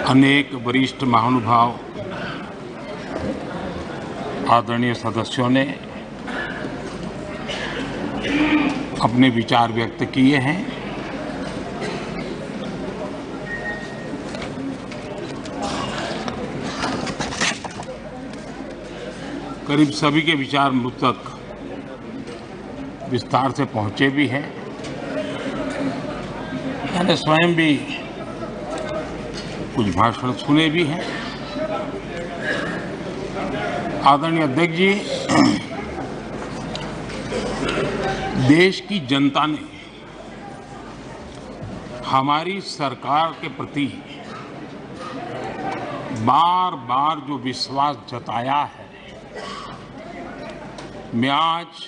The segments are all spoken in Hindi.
अनेक वरिष्ठ महानुभाव आदरणीय सदस्यों ने अपने विचार व्यक्त किए हैं। करीब सभी के विचार मुझ तक विस्तार से पहुंचे भी हैं। मैंने स्वयं भी कुछ भाषण सुने भी हैं। आदरणीय अध्यक्ष जी, देश की जनता ने हमारी सरकार के प्रति बार बार जो विश्वास जताया है, मैं आज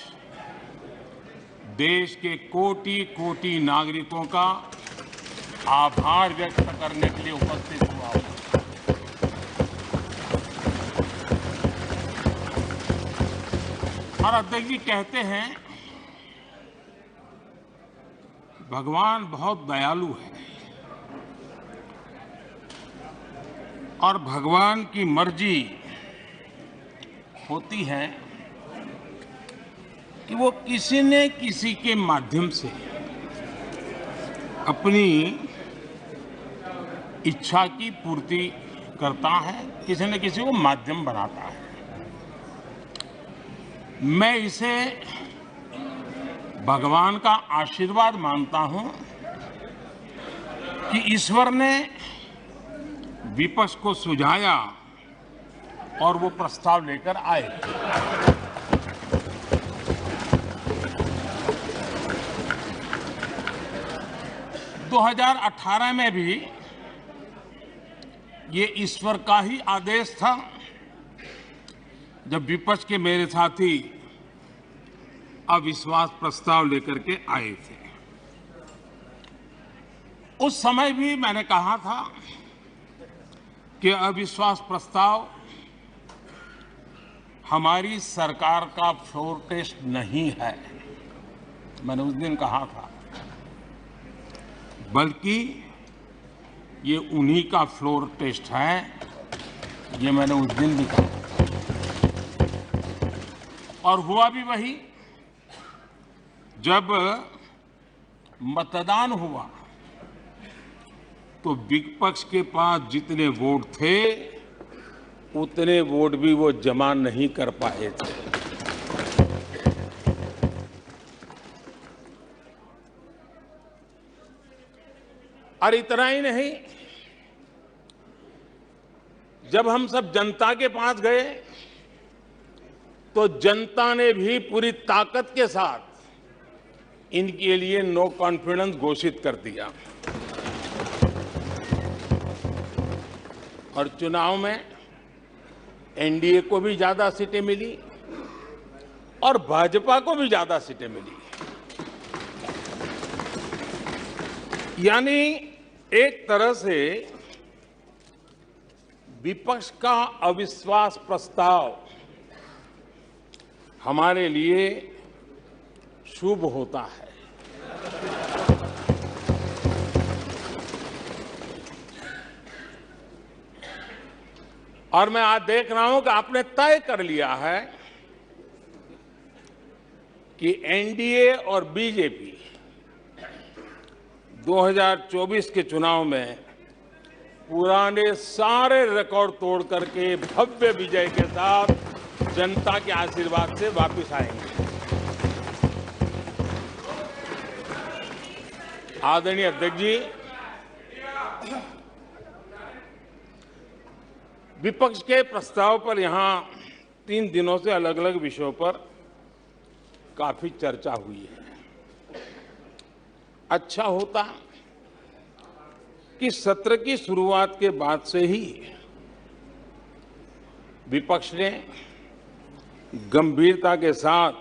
देश के कोटि कोटि नागरिकों का आभार व्यक्त करने के लिए उपस्थित हुआ हूं। और अध्यक्ष जी कहते हैं भगवान बहुत दयालु है और भगवान की मर्जी होती है कि वो किसी न किसी के माध्यम से अपनी इच्छा की पूर्ति करता है, किसी न किसी को माध्यम बनाता है। मैं इसे भगवान का आशीर्वाद मानता हूं कि ईश्वर ने विपक्ष को सुझाया और वो प्रस्ताव लेकर आए। दो 2018 में भी ये ईश्वर का ही आदेश था, जब विपक्ष के मेरे साथी अविश्वास प्रस्ताव लेकर के आए थे। उस समय भी मैंने कहा था कि अविश्वास प्रस्ताव हमारी सरकार का फ्लोर टेस्ट नहीं है। मैंने उस दिन कहा था, बल्कि ये उन्हीं का फ्लोर टेस्ट है। ये मैंने उस दिन भी कहा और हुआ भी वही। जब मतदान हुआ तो विपक्ष के पास जितने वोट थे उतने वोट भी वो जमा नहीं कर पाए थे। और इतना ही नहीं, जब हम सब जनता के पास गए तो जनता ने भी पूरी ताकत के साथ इनके लिए नो कॉन्फिडेंस घोषित कर दिया। और चुनाव में एनडीए को भी ज्यादा सीटें मिली और भाजपा को भी ज्यादा सीटें मिली। यानी एक तरह से विपक्ष का अविश्वास प्रस्ताव हमारे लिए शुभ होता है। और मैं आज देख रहा हूं कि आपने तय कर लिया है कि एनडीए और बीजेपी 2024 के चुनाव में पुराने सारे रिकॉर्ड तोड़ करके भव्य विजय के साथ जनता के आशीर्वाद से वापस आएंगे। आदरणीय अध्यक्ष जी, विपक्ष के प्रस्ताव पर यहां 3 दिनों से अलग अलग विषयों पर काफी चर्चा हुई है। अच्छा होता कि सत्र की शुरुआत के बाद से ही विपक्ष ने गंभीरता के साथ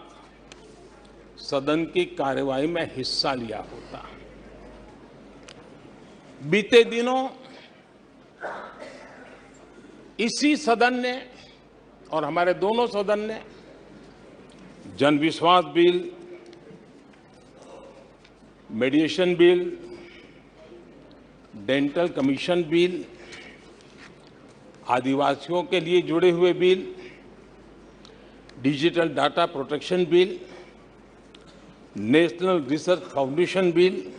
सदन की कार्यवाही में हिस्सा लिया होता। बीते दिनों इसी सदन ने और हमारे दोनों सदन ने जनविश्वास bill, mediation bill, dental commission bill आदिवासियों के लिए जुड़े हुए bill, digital data protection bill, national research foundation bill,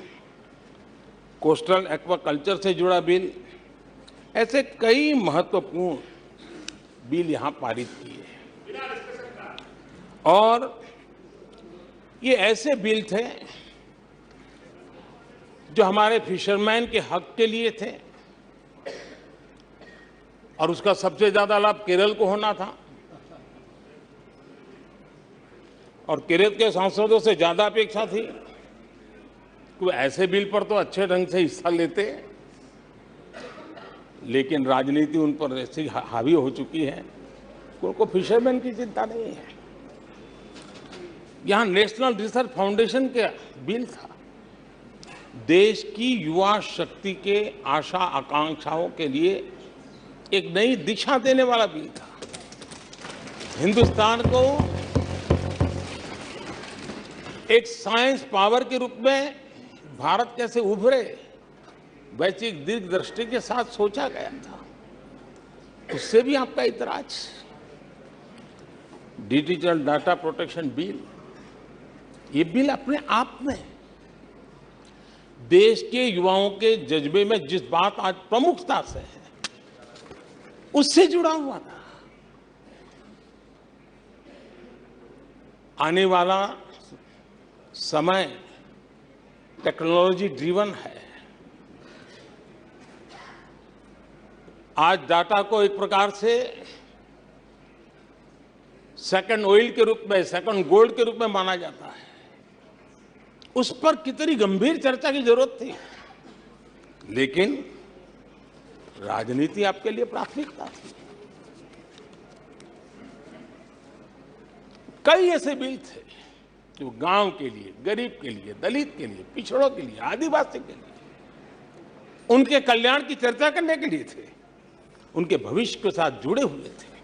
coastal aquaculture से जुड़ा बिल, ऐसे कई महत्वपूर्ण बिल यहां पारित किए। और ये ऐसे बिल थे जो हमारे फिशरमैन के हक के लिए थे और उसका सबसे ज्यादा लाभ केरल को होना था और केरल के सांसदों से ज्यादा अपेक्षा थी कि ऐसे बिल पर तो अच्छे ढंग से हिस्सा लेते, लेकिन राजनीति उन पर ऐसी हावी हो चुकी है कि उनको फिशरमैन की चिंता नहीं है। यहां नेशनल रिसर्च फाउंडेशन का बिल था, देश की युवा शक्ति के आशा आकांक्षाओं के लिए एक नई दिशा देने वाला बिल था। हिंदुस्तान को एक साइंस पावर के रूप में भारत कैसे उभरे, वैश्विक दीर्घदृष्टि के साथ सोचा गया था। उससे भी आपका इतराज। डिजिटल डाटा प्रोटेक्शन बिल, ये बिल अपने आप में देश के युवाओं के जज्बे में जिस बात आज प्रमुखता से है उससे जुड़ा हुआ था। आने वाला समय टेक्नोलॉजी ड्रिवन है। आज डाटा को एक प्रकार से सेकंड ऑयल के रूप में, सेकंड गोल्ड के रूप में माना जाता है। उस पर कितनी गंभीर चर्चा की जरूरत थी, लेकिन राजनीति आपके लिए प्राथमिकता थी। कई ऐसे बिल थे जो गांव के लिए, गरीब के लिए, दलित के लिए, पिछड़ों के लिए, आदिवासी के लिए, उनके कल्याण की चर्चा करने के लिए थे, उनके भविष्य के साथ जुड़े हुए थे।